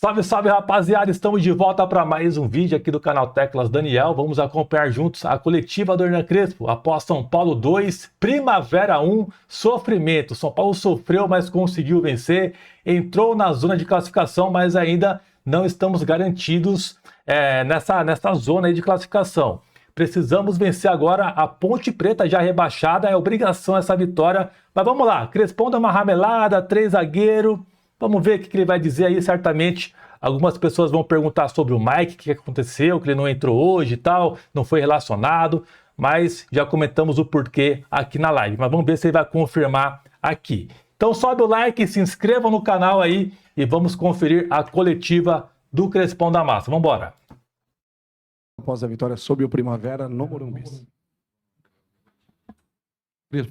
Salve, salve, rapaziada! Estamos de volta para mais um vídeo aqui do canal Teclas Daniel. Vamos acompanhar juntos a coletiva do Hernan Crespo após São Paulo 2, Primavera 1, sofrimento. São Paulo sofreu, mas conseguiu vencer. Entrou na zona de classificação, mas ainda não estamos garantidos nessa zona aí de classificação. Precisamos vencer agora a Ponte Preta já rebaixada. É obrigação essa vitória. Mas vamos lá, Crespão dá uma ramelada, 3 zagueiros. Vamos ver o que ele vai dizer aí, certamente. Algumas pessoas vão perguntar sobre o Mike, o que aconteceu, que ele não entrou hoje e tal, não foi relacionado, mas já comentamos o porquê aqui na live. Mas vamos ver se ele vai confirmar aqui. Então sobe o like, se inscreva no canal aí e vamos conferir a coletiva do Crespão da Massa. Vamos embora. Após a vitória sobre o Primavera no Morumbi.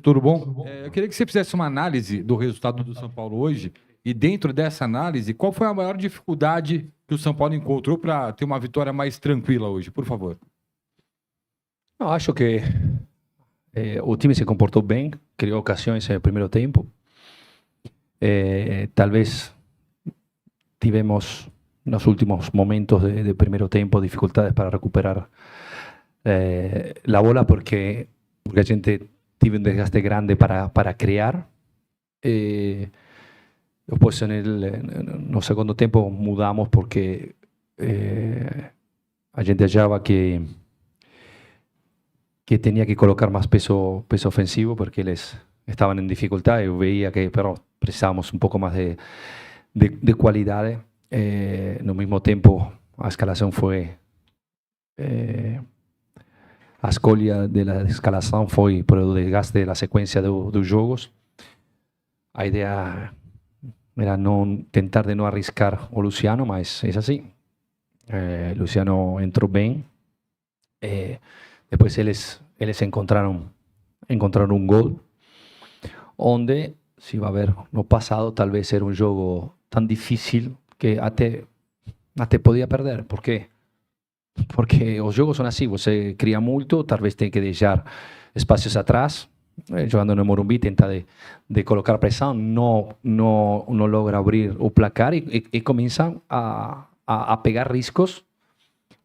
Tudo bom? Eu queria que você fizesse uma análise do resultado do São Paulo hoje. E dentro dessa análise, qual foi a maior dificuldade que o São Paulo encontrou para ter uma vitória mais tranquila hoje? Por favor. Eu acho que o time se comportou bem, criou ocasiões no primeiro tempo. Talvez tivemos nos últimos momentos de primeiro tempo dificuldades para recuperar a bola porque a gente teve um desgaste grande para criar. Después no segundo tempo mudamos porque a gente achava que tenía que colocar más peso ofensivo porque eles estaban en dificultad. Yo veía que precisábamos un poco más de cualidad. No mismo tiempo, a escalación fue a escolha de la escalación foi por el desgaste de la secuencia de los jogos. A idea era tentar de não arriscar o Luciano, mas é assim. Luciano entrou bem. Depois eles encontraram um gol, onde, se vai ver no passado, talvez era um jogo tão difícil que até podia perder. Por quê? Porque os jogos são assim, você cria muito, talvez tem que deixar espaços atrás. Jugando no Morumbi, tenta de colocar pressão, não logra abrir o placar e começam a pegar riscos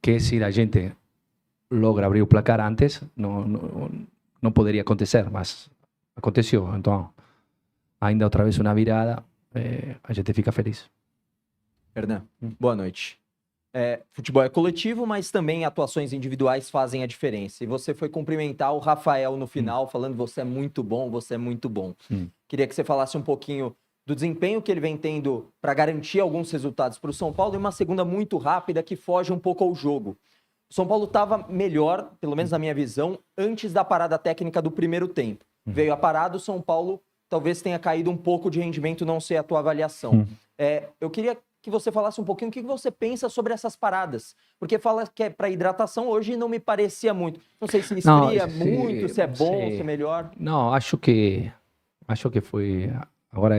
que se a gente logra abrir o placar antes, não poderia acontecer, mas aconteceu. Então, ainda outra vez uma virada, a gente fica feliz. Hernan, boa noite. Futebol é coletivo, mas também atuações individuais fazem a diferença. E você foi cumprimentar o Rafael no final, falando você é muito bom, você é muito bom. Queria que você falasse um pouquinho do desempenho que ele vem tendo para garantir alguns resultados para o São Paulo e uma segunda muito rápida que foge um pouco ao jogo. O São Paulo estava melhor, pelo menos na minha visão, antes da parada técnica do primeiro tempo. Veio a parada, o São Paulo talvez tenha caído um pouco de rendimento, não sei a tua avaliação. Eu queria que você falasse um pouquinho o que você pensa sobre essas paradas. Porque fala que é para hidratação, hoje não me parecia muito. Não sei se esfria muito, se é bom, se é melhor. Não, acho que foi... Agora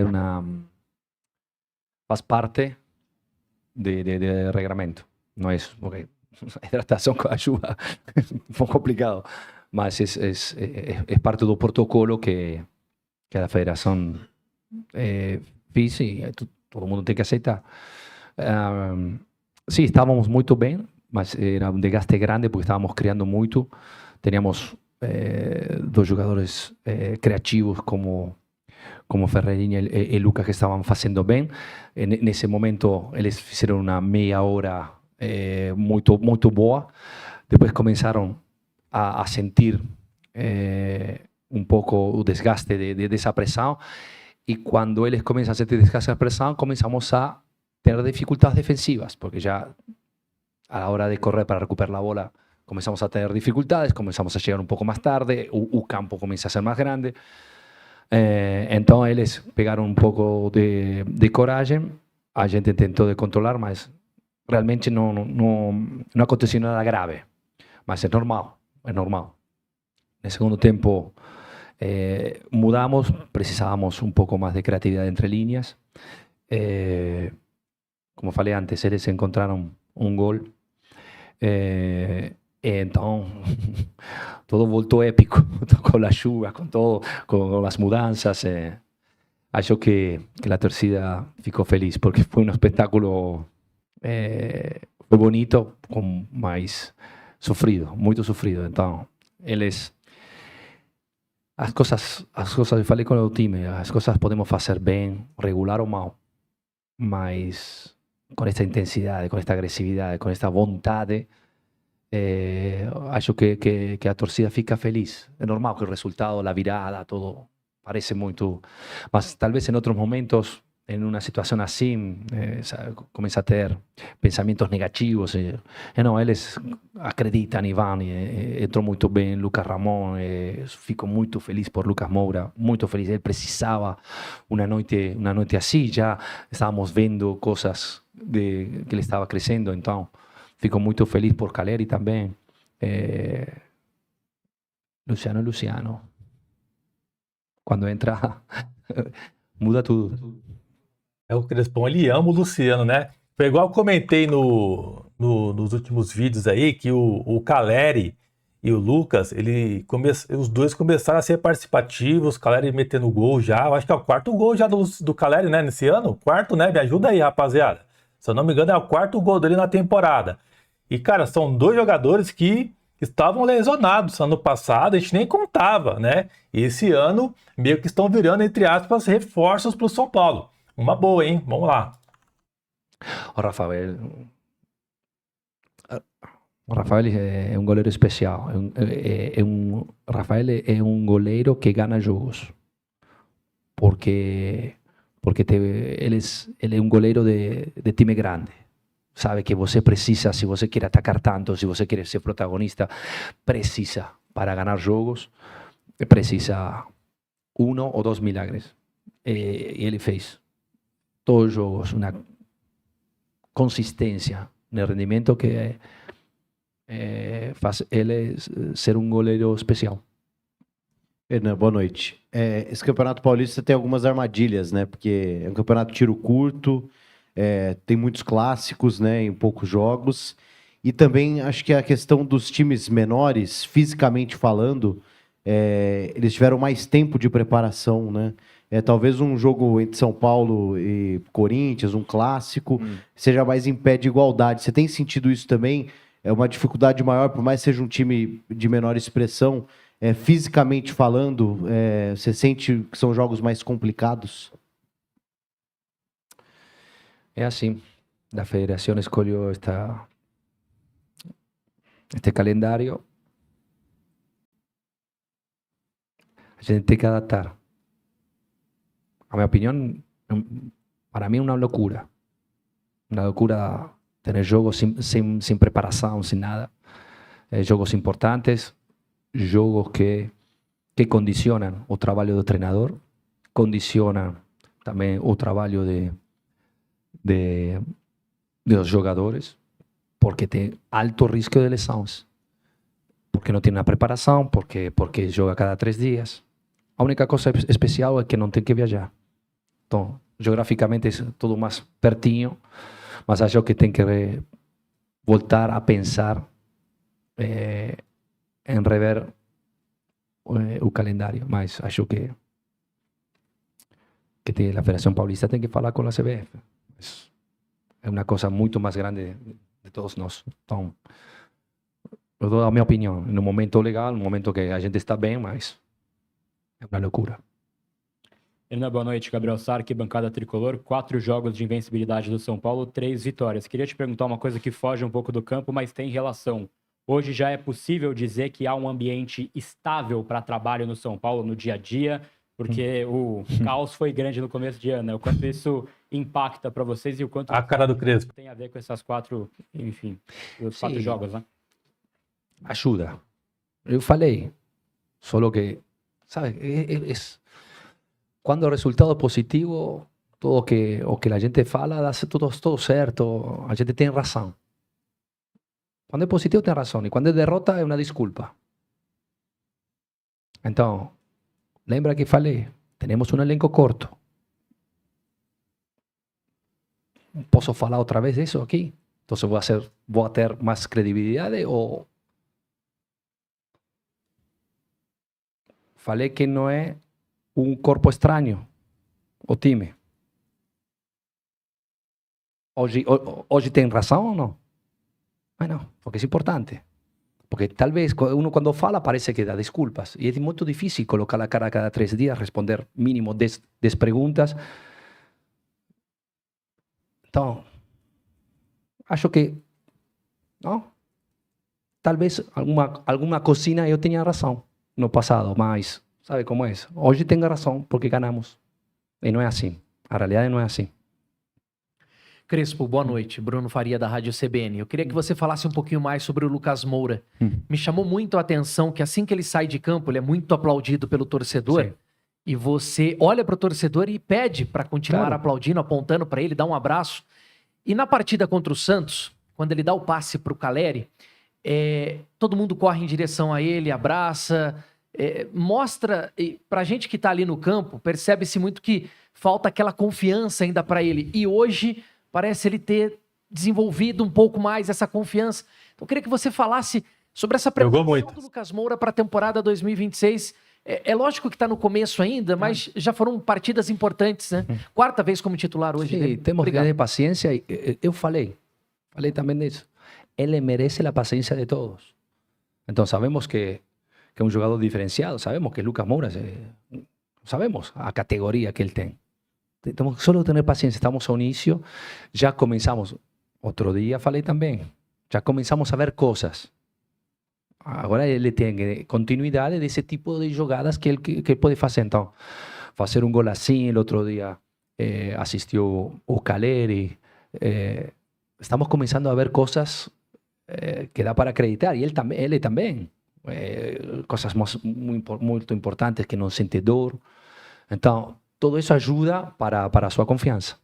faz parte de regulamento. Não é isso, porque a hidratação com a chuva é um pouco complicado. Mas é parte do protocolo que a federação fez e todo mundo tem que aceitar. Sim, estávamos muito bem, mas era um desgaste grande porque estávamos criando muito. Teníamos dois jogadores criativos como Ferreirinha e Lucas que estavam fazendo bem. Nesse momento, eles fizeram uma meia hora muito boa. Depois começaram a sentir um pouco o desgaste dessa pressão. Y cuando ellos comienzan a sentir desgaste de presión, comenzamos a tener dificultades defensivas, porque ya a la hora de correr para recuperar la bola, comenzamos a tener dificultades, comenzamos a llegar un poco más tarde, o campo comienza a ser más grande. Entonces ellos pegaron un poco de coragem, a gente intentó de controlar, mas realmente no aconteció nada grave. Mas es normal, es normal. En el segundo tiempo mudamos, precisábamos un poco más de creatividad entre líneas. Como falei antes, eles encontraron un gol. Entonces, todo voltó épico, con la lluvia, con todo, con las mudanzas. Acho que la torcida ficou feliz, porque fue un espectáculo foi bonito, mas sofrido, muito sofrido. Então, eles... As coisas, eu falei com o time, as coisas podemos fazer bem, regular ou mal, mas com esta intensidade, com esta agressividade, com esta vontade, acho que a torcida fica feliz. É normal que o resultado, a virada, todo parece muito... Mas talvez em outros momentos, em uma situação assim, começa a ter pensamentos negativos. Não, eles acreditam e vão. Entrou muito bem Lucas Ramon. Fico muito feliz por Lucas Moura. Muito feliz. Ele precisava uma noite assim. Já estávamos vendo coisas que ele estava crescendo. Então, fico muito feliz por Caleri também. Luciano. Quando entra, muda tudo. O Crespon, ele ama o Luciano, né? Foi igual eu comentei nos últimos vídeos aí, que o Caleri e o Lucas, os dois começaram a ser participativos, o Caleri metendo gol já, eu acho que é o quarto gol já do Caleri, né, nesse ano, quarto, né, me ajuda aí, rapaziada. Se eu não me engano, é o quarto gol dele na temporada. E, cara, são dois jogadores que estavam lesionados ano passado, a gente nem contava, né? E esse ano, meio que estão virando, entre aspas, reforços para o São Paulo. Uma boa, hein? Vamos lá. O Rafael é um goleiro especial. Rafael é um goleiro que ganha jogos. Porque ele é um goleiro de time grande. Sabe que você precisa, se você quer atacar tanto, se você quer ser protagonista, precisa, para ganhar jogos, precisa 1 ou 2 milagres. E ele fez todos os jogos, uma consistência no rendimento que faz ele ser um goleiro especial. Hernan, boa noite. Esse Campeonato Paulista tem algumas armadilhas, né? Porque é um campeonato tiro curto, tem muitos clássicos, né? Em poucos jogos. E também acho que a questão dos times menores, fisicamente falando, eles tiveram mais tempo de preparação, né? Talvez um jogo entre São Paulo e Corinthians, um clássico, seja mais em pé de igualdade. Você tem sentido isso também? É uma dificuldade maior, por mais que seja um time de menor expressão, fisicamente falando, você sente que são jogos mais complicados? É assim, a federação escolheu este calendário. A gente tem que adaptar. A minha opinião, para mim é uma loucura. Uma loucura ter jogos sem preparação, sem nada. Jogos importantes, jogos que condicionam o trabalho do treinador, condicionam também o trabalho dos jogadores, porque tem alto risco de lesões, porque não tem uma preparação, porque joga cada 3 dias. A única coisa especial é que não tem que viajar. Então, geograficamente é tudo mais pertinho, mas acho que tem que voltar a pensar em rever o calendário. Mas acho que a Federação Paulista tem que falar com a CBF. É uma coisa muito mais grande de todos nós. Então, eu dou a minha opinião. No momento legal, no momento que a gente está bem, mas é uma loucura. Hernan, boa noite. Gabriel Sarque, bancada tricolor. 4 jogos de invencibilidade do São Paulo, 3 vitórias. Queria te perguntar uma coisa que foge um pouco do campo, mas tem relação. Hoje já é possível dizer que há um ambiente estável para trabalho no São Paulo no dia a dia, porque o caos foi grande no começo de ano, né? O quanto isso impacta para vocês e o quanto A cara do Crespo. tem a ver com essas 4, enfim, os 4 jogos, né? Ajuda. Eu falei, só que, sabe, quando o resultado é positivo, o que a gente fala dá tudo certo, a gente tem razão. Quando é positivo tem razão, e quando é derrota é uma desculpa. Então, lembra que falei, temos um elenco curto. Posso falar outra vez isso aqui? Então vou ter mais credibilidade ou... Falei que não é um corpo estranho, o time. Hoje tem razão ou não? Mas não, porque é importante. Porque talvez uno quando fala parece que dá desculpas. E é muito difícil colocar a cara a cada 3 dias, responder mínimo 10 perguntas. Então, acho que, não? Talvez alguma coisinha eu tenha razão no passado, mas sabe como é? Hoje tenho razão porque ganhamos. E não é assim. A realidade não é assim. Crespo, boa noite. Bruno Faria, da Rádio CBN. Eu queria que você falasse um pouquinho mais sobre o Lucas Moura. Me chamou muito a atenção que assim que ele sai de campo, ele é muito aplaudido pelo torcedor. Sim. E você olha para o torcedor e pede para continuar aplaudindo, apontando para ele, dar um abraço. E na partida contra o Santos, quando ele dá o passe para o Caleri, todo mundo corre em direção a ele, abraça, mostra, para a gente que está ali no campo, percebe-se muito que falta aquela confiança ainda para ele. E hoje parece ele ter desenvolvido um pouco mais essa confiança. Então eu queria que você falasse sobre essa preparação do Lucas Moura para a temporada 2026. É lógico que está no começo ainda, mas já foram partidas importantes, né? 4ª vez como titular hoje. Sim, temos que ter paciência. Eu falei também disso. Ele merece a paciência de todos. Então sabemos que é um jogador diferenciado, sabemos que Lucas Moura, sabemos a categoria que ele tem. Temos que só ter paciência, estamos ao início, já começamos, outro dia falei também, já começamos a ver coisas. Agora ele tem continuidade desse tipo de jogadas que ele pode fazer. Então, fazer um gol assim, o outro dia assistiu o Caleri. Estamos começando a ver coisas que dá para acreditar, e ele também. Coisas muito importantes que não sente dor. Então, tudo isso ajuda para a sua confiança.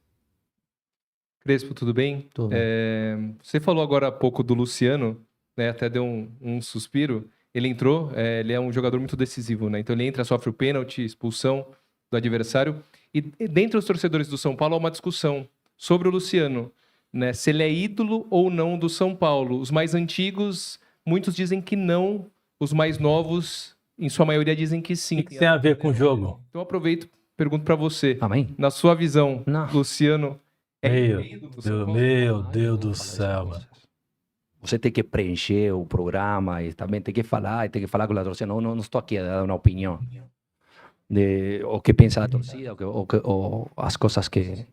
Crespo, tudo bem? Tudo bem. Você falou agora há pouco do Luciano, né? Até deu um suspiro. Ele entrou, ele é um jogador muito decisivo, né? Então ele entra, sofre o pênalti, expulsão do adversário. E dentre os torcedores do São Paulo há uma discussão sobre o Luciano, né? Se ele é ídolo ou não do São Paulo. Os mais antigos, muitos dizem que não. Os mais novos, em sua maioria, dizem que sim. O que tem a ver com o jogo? Então aproveito, pergunto para você. Amém? Na sua visão, Não. Luciano Meu Deus do céu, mano. Você tem que preencher o programa e também tem que falar com a torcida. Não estou aqui a dar uma opinião de o que pensa a torcida ou as coisas que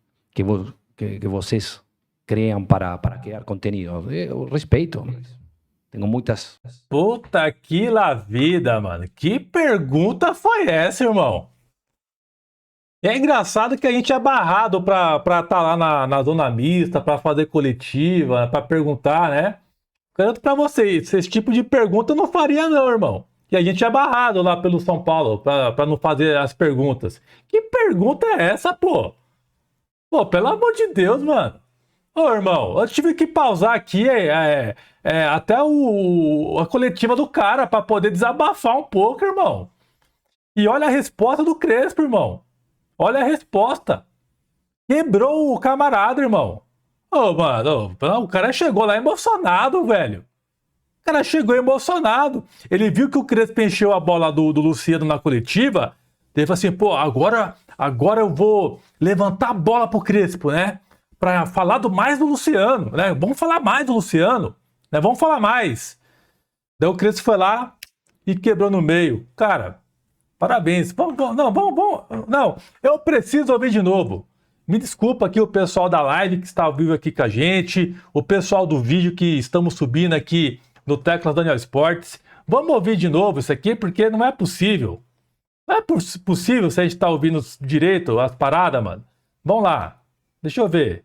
vocês criam para criar conteúdo. Eu respeito, mas tenho muitas. Puta que la vida, mano. Que pergunta foi essa, irmão? É engraçado que a gente é barrado pra estar lá na zona mista, pra fazer coletiva, pra perguntar, né? Garanto pra vocês, esse tipo de pergunta eu não faria não, irmão. E a gente é barrado lá pelo São Paulo pra não fazer as perguntas. Que pergunta é essa, pô? Pô, pelo amor de Deus, mano. Ô, irmão, eu tive que pausar aqui até a coletiva do cara pra poder desabafar um pouco, irmão. E olha a resposta do Crespo, irmão. Olha a resposta. Quebrou o camarada, irmão. Ô, mano, o cara chegou lá emocionado, velho. O cara chegou emocionado. Ele viu que o Crespo encheu a bola do Luciano na coletiva. Ele falou assim, pô, agora eu vou levantar a bola pro Crespo, né? Pra falar mais do Luciano, né? Vamos falar mais do Luciano, né? Vamos falar mais. Daí o Crespo foi lá e quebrou no meio. Cara, parabéns. Não, eu preciso ouvir de novo. Me desculpa aqui o pessoal da live que está ao vivo aqui com a gente, o pessoal do vídeo que estamos subindo aqui no Teclas Daniel Esportes. Vamos ouvir de novo isso aqui, porque não é possível. Não é possível se a gente está ouvindo direito as paradas, mano. Vamos lá. Deixa eu ver.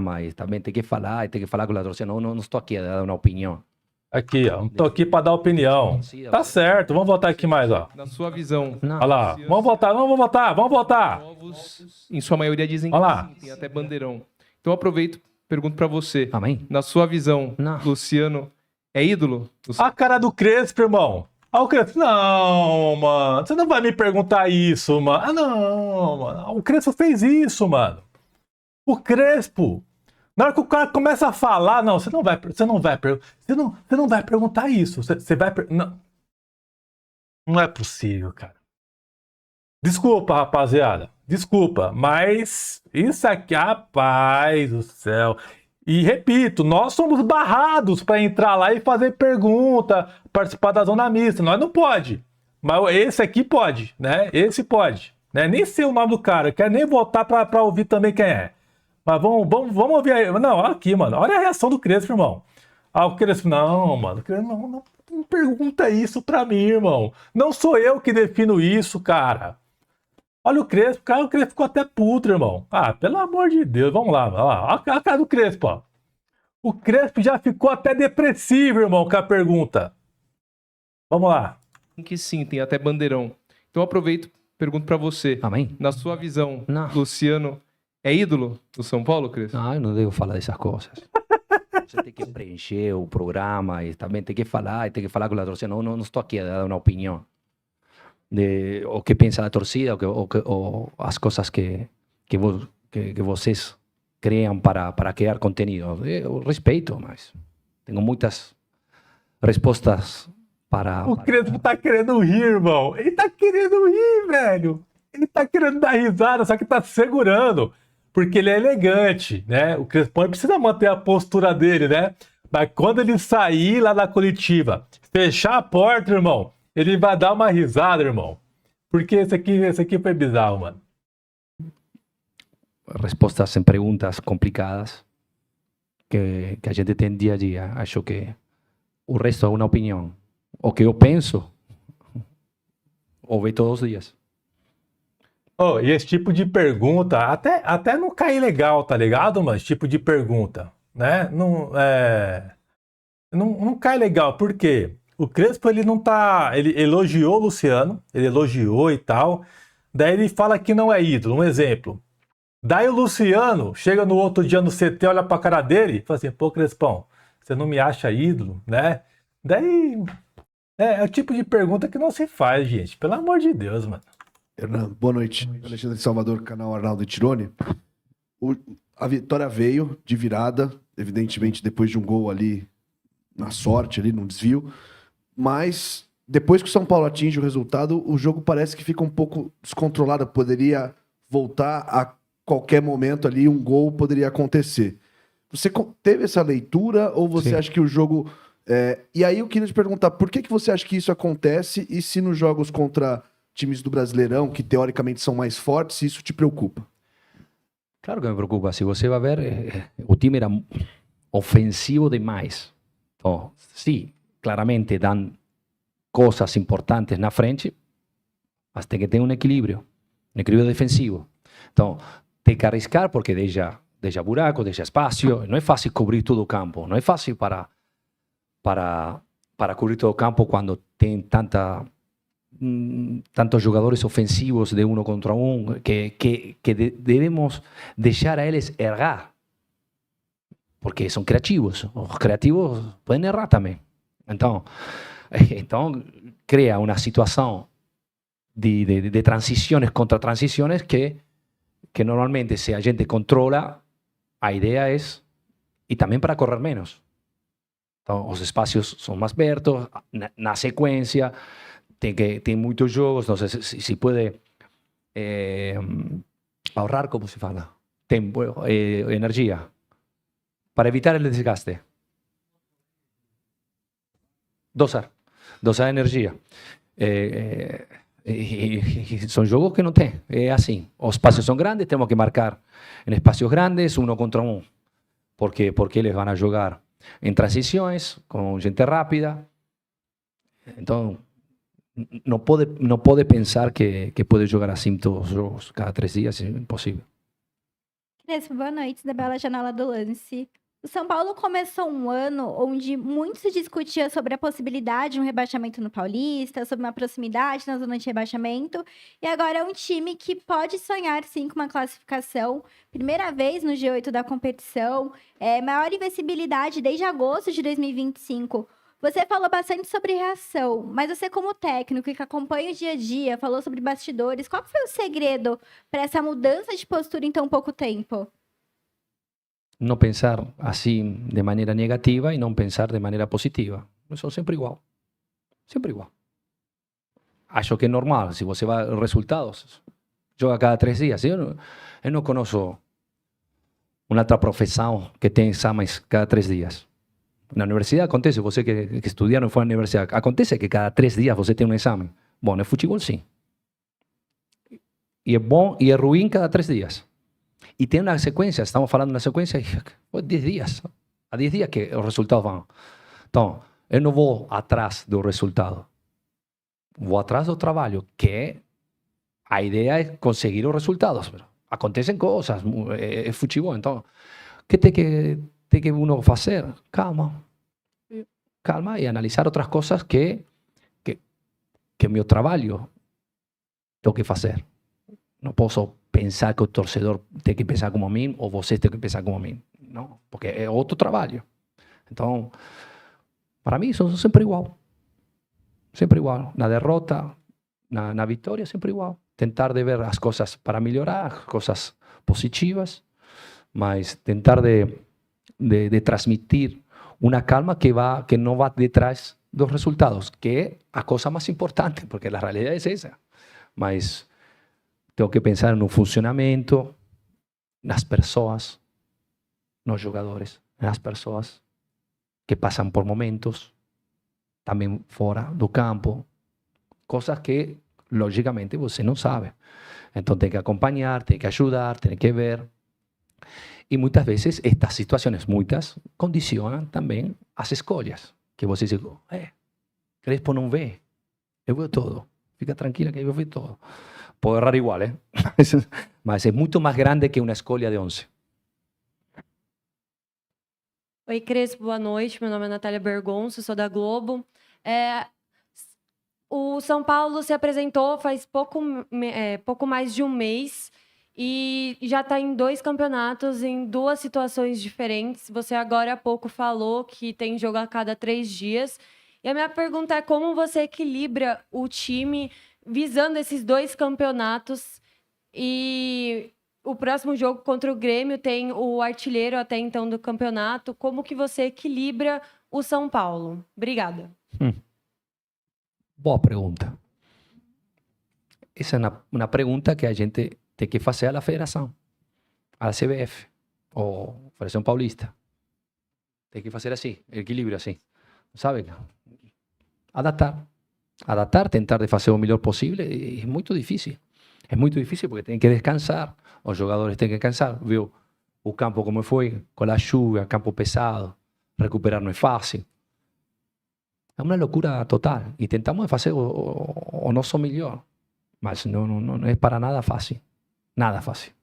Mas também tem que falar com a torcida. Não estou aqui a dar uma opinião. Aqui, ó. Não tô aqui para dar opinião. Tá certo. Vamos voltar aqui mais, ó. Na sua visão. Olha lá. Vamos voltar. Novos, em sua maioria dizem que sim, tem até bandeirão. Então aproveito, pergunto para você. Amém? Na sua visão, Luciano é ídolo? A cara do Crespo, irmão. O Crespo, não, mano. Você não vai me perguntar isso, mano. Ah, não, mano. O Crespo fez isso, mano. O Crespo. Na hora que o cara começa a falar, não, você não vai perguntar isso. Você vai, não é possível, cara. Desculpa, rapaziada. Desculpa, mas isso aqui, rapaz do céu. E repito, nós somos barrados para entrar lá e fazer pergunta, participar da zona mista. Nós não pode. Mas esse aqui pode, né? Esse pode. Né? Nem sei o nome do cara, quero nem voltar para ouvir também quem é. Mas vamos ouvir aí. Não, aqui, mano. Olha a reação do Crespo, irmão. Ah, o Crespo, não, mano. O Crespo, não pergunta isso pra mim, irmão. Não sou eu que defino isso, cara. Olha o Crespo, cara, o Crespo ficou até puto, irmão. Ah, pelo amor de Deus, vamos lá. Olha a cara do Crespo, ó. O Crespo já ficou até depressivo, irmão, com a pergunta. Vamos lá. Que sim, tem até bandeirão. Então aproveito, pergunto pra você. Amém? Na sua visão, Não. Luciano é ídolo do São Paulo, Crespo? Não, eu não devo falar dessas coisas. Você tem que preencher o programa e também tem que falar com a torcida. Não estou aqui a dar uma opinião de o que pensa a torcida ou as coisas que vocês criam para criar conteúdo. Eu respeito, mas tenho muitas respostas para... O Crespo tá querendo rir, irmão. Ele tá querendo rir, velho. Ele tá querendo dar risada, só que tá se segurando. Porque ele é elegante, né? O Crespão precisa manter a postura dele, né? Mas quando ele sair lá da coletiva, fechar a porta, irmão, ele vai dar uma risada, irmão. Porque esse aqui foi bizarro, mano. Respostas em perguntas complicadas que a gente tem dia a dia. Acho que o resto é uma opinião. O que eu penso, ouvi todos os dias. Oh, e esse tipo de pergunta até não cai legal, tá ligado, mano? Esse tipo de pergunta, né? Não cai legal, por quê? O Crespo, ele não tá... Ele elogiou o Luciano, ele elogiou e tal, daí ele fala que não é ídolo, um exemplo. Daí o Luciano chega no outro dia no CT, olha pra cara dele e fala assim, pô, Crespão, você não me acha ídolo, né? Daí... É o tipo de pergunta que não se faz, gente. Pelo amor de Deus, mano. Hernan, boa noite. Alexandre de Salvador, canal Arnaldo Tironi. A vitória veio de virada, evidentemente depois de um gol ali na sorte, ali num desvio. Mas depois que o São Paulo atinge o resultado, o jogo parece que fica um pouco descontrolado. Poderia voltar a qualquer momento ali, um gol poderia acontecer. Você teve essa leitura ou você Sim. acha que o jogo... E aí eu queria te perguntar, por que você acha que isso acontece e se nos jogos contra times do Brasileirão, que teoricamente são mais fortes, isso te preocupa? Claro que me preocupa. Se você vai ver, o time era ofensivo demais. Então, sim, claramente dão coisas importantes na frente, mas tem que ter um equilíbrio defensivo. Então, tem que arriscar porque deixa buraco, deixa espaço. Não é fácil cobrir todo o campo. Não é fácil para cobrir todo o campo quando tem tantos jogadores ofensivos de uno contra um que devemos deixar a eles errar. Porque são criativos. Os criativos podem errar também. Então cria uma situação de transições contra transições que normalmente, se a gente controla, a ideia é e também para correr menos. Então, os espaços são mais abertos, na sequência, tem muitos jogos, não sei se pode ahorrar, como se fala, tempo, energia, para evitar o desgaste. Dosar energia. São jogos que não tem, é assim. Os espaços são grandes, temos que marcar em espaços grandes, uno contra um, porque eles vão jogar em transições, com gente rápida. Então, não pode pensar que pode jogar assim todos os jogos, cada 3 dias, é impossível. Crespo, boa noite, Isabela Janela do Lance. O São Paulo começou um ano onde muito se discutia sobre a possibilidade de um rebaixamento no Paulista, sobre uma proximidade na zona de rebaixamento, e agora é um time que pode sonhar sim com uma classificação, primeira vez no G8 da competição, maior invencibilidade desde agosto de 2025. Você falou bastante sobre reação, mas você como técnico que acompanha o dia a dia, falou sobre bastidores, qual foi o segredo para essa mudança de postura em tão pouco tempo? Não pensar assim de maneira negativa e não pensar de maneira positiva. Eu sou sempre igual. Sempre igual. Acho que é normal. Se você vai resultados, joga cada 3 dias. Eu não conheço uma outra profissão que tem exames cada 3 dias. Na universidade acontece, você que estudia não foi na universidade, acontece que cada 3 dias você tem um exame. Bom, no futebol sim. E é bom e é ruim cada 3 dias. E tem uma sequência, estamos falando de uma sequência, 10 dias. Há 10 dias que os resultados vão. Então, eu não vou atrás do resultado. Vou atrás do trabalho, que a ideia é conseguir os resultados. Acontecem coisas, é futebol. Então, o que tem que uno fazer? Calma e analisar outras coisas que meu trabalho tenho que fazer. Não posso pensar que o torcedor tem que pensar como a mim ou vocês têm que pensar como a mim. Não, porque é outro trabalho. Então, para mim, são sempre igual. Sempre igual. Na derrota, na vitória, sempre igual. Tentar de ver as coisas para melhorar, as coisas positivas, mas tentar de transmitir uma calma que não vá detrás dos resultados, que é a coisa mais importante, porque a realidade é essa. Mas tenho que pensar no funcionamento, nas pessoas, nos jogadores, nas pessoas que passam por momentos, também fora do campo, coisas que, logicamente, você não sabe. Então tem que acompanhar, tem que ajudar, tem que ver. E muitas vezes estas situações, condicionam também as escolhas. Que você diz, Crespo não vê, eu vejo todo. Fica tranquila que eu vejo todo. Pode errar igual, mas é muito mais grande que uma escolha de 11. Oi, Crespo, boa noite. Meu nome é Natália Bergonço, sou da Globo. O São Paulo se apresentou faz pouco mais de um mês e já está em 2 campeonatos, em 2 situações diferentes. Você agora há pouco falou que tem jogo a cada 3 dias. E a minha pergunta é como você equilibra o time visando esses 2 campeonatos e o próximo jogo contra o Grêmio tem o artilheiro até então do campeonato. Como que você equilibra o São Paulo? Obrigada. Boa pergunta. Essa é uma pergunta que a gente tem que fazer à federação, à CBF, ou Federação Paulista. Tem que fazer assim, equilíbrio assim. Sabe? Adaptar, tentar de fazer o melhor possível, é muito difícil. É muito difícil porque tem que descansar, os jogadores têm que descansar. Viu o campo como foi, com a chuva, campo pesado, recuperar não é fácil. É uma loucura total e tentamos fazer o nosso melhor, mas não é para nada fácil. Nada fácil.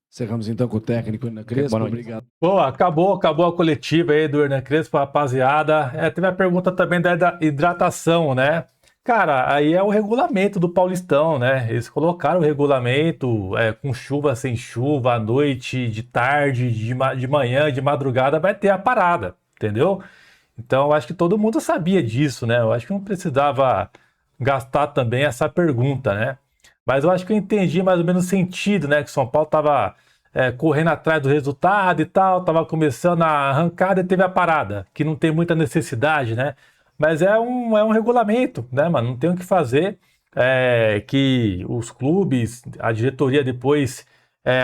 Encerramos então com o técnico Hernan Crespo. Obrigado. Bom, acabou a coletiva aí do Hernan Crespo, rapaziada. Teve a pergunta também da hidratação, né? Cara, aí é o regulamento do Paulistão, né? Eles colocaram o regulamento com chuva, sem chuva, à noite, de tarde, de manhã, de madrugada, vai ter a parada, entendeu? Então, eu acho que todo mundo sabia disso, né? Eu acho que não precisava gastar também essa pergunta, né? Mas eu acho que eu entendi mais ou menos o sentido, né? Que o São Paulo estava correndo atrás do resultado e tal, estava começando a arrancada e teve a parada, que não tem muita necessidade, né? Mas é um regulamento, né, mano? Não tem o que fazer. Que os clubes, a diretoria depois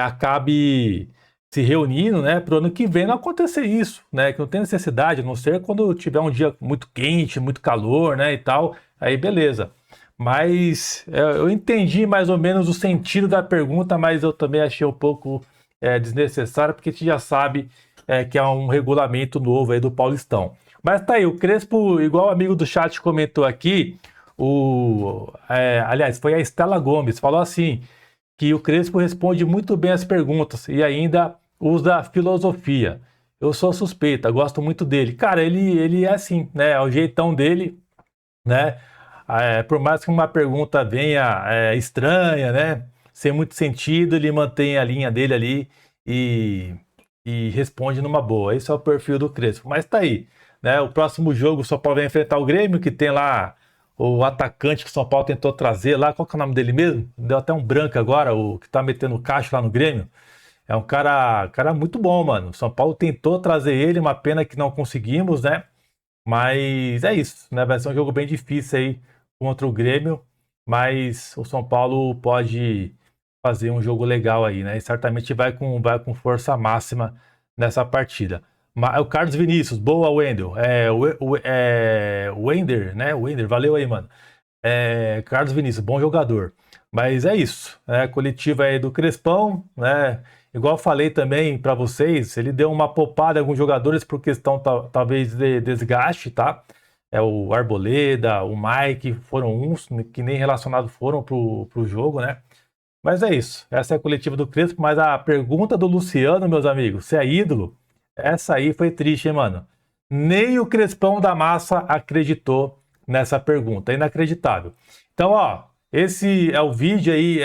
acabe se reunindo, né, para o ano que vem não acontecer isso, né, que não tem necessidade, a não ser quando tiver um dia muito quente, muito calor, né, e tal, aí beleza. Mas eu entendi mais ou menos o sentido da pergunta, mas eu também achei um pouco desnecessário, porque a gente já sabe que é um regulamento novo aí do Paulistão. Mas tá aí, o Crespo, igual o amigo do chat comentou aqui, aliás, foi a Estela Gomes, falou assim, que o Crespo responde muito bem as perguntas e ainda usa filosofia. Eu sou suspeita, gosto muito dele. Cara, ele é assim, né? É o jeitão dele, né? Por mais que uma pergunta venha estranha, né? Sem muito sentido, ele mantém a linha dele ali e responde numa boa. Esse é o perfil do Crespo. Mas tá aí, né? O próximo jogo o São Paulo vai enfrentar o Grêmio, que tem lá o atacante que o São Paulo tentou trazer lá. Qual que é o nome dele mesmo? Deu até um branco agora, o que tá metendo caixa lá no Grêmio. É um cara muito bom, mano. O São Paulo tentou trazer ele, uma pena que não conseguimos, né? Mas é isso, né? Vai ser um jogo bem difícil aí contra o Grêmio. mas o São Paulo pode fazer um jogo legal aí, né? E certamente vai com força máxima nessa partida. O Carlos Vinícius, boa, Wendel. Wender, né? Wender, valeu aí, mano. Carlos Vinícius, bom jogador. Mas é isso, né? Coletiva aí do Crespão, né? Igual eu falei também para vocês, ele deu uma poupada em alguns jogadores por questão talvez de desgaste, tá? O Arboleda, o Mike, foram uns que nem relacionados foram pro jogo, né? Mas é isso, essa é a coletiva do Crespo, mas a pergunta do Luciano, meus amigos, se é ídolo, essa aí foi triste, hein, mano? Nem o Crespão da Massa acreditou nessa pergunta, inacreditável. Então, ó, esse é o vídeo aí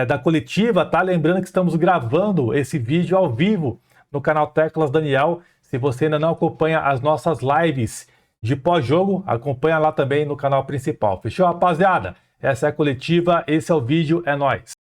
da coletiva, tá? Lembrando que estamos gravando esse vídeo ao vivo no canal Teclas Daniel. Se você ainda não acompanha as nossas lives de pós-jogo, acompanha lá também no canal principal. Fechou, rapaziada? Essa é a coletiva, esse é o vídeo, é nóis!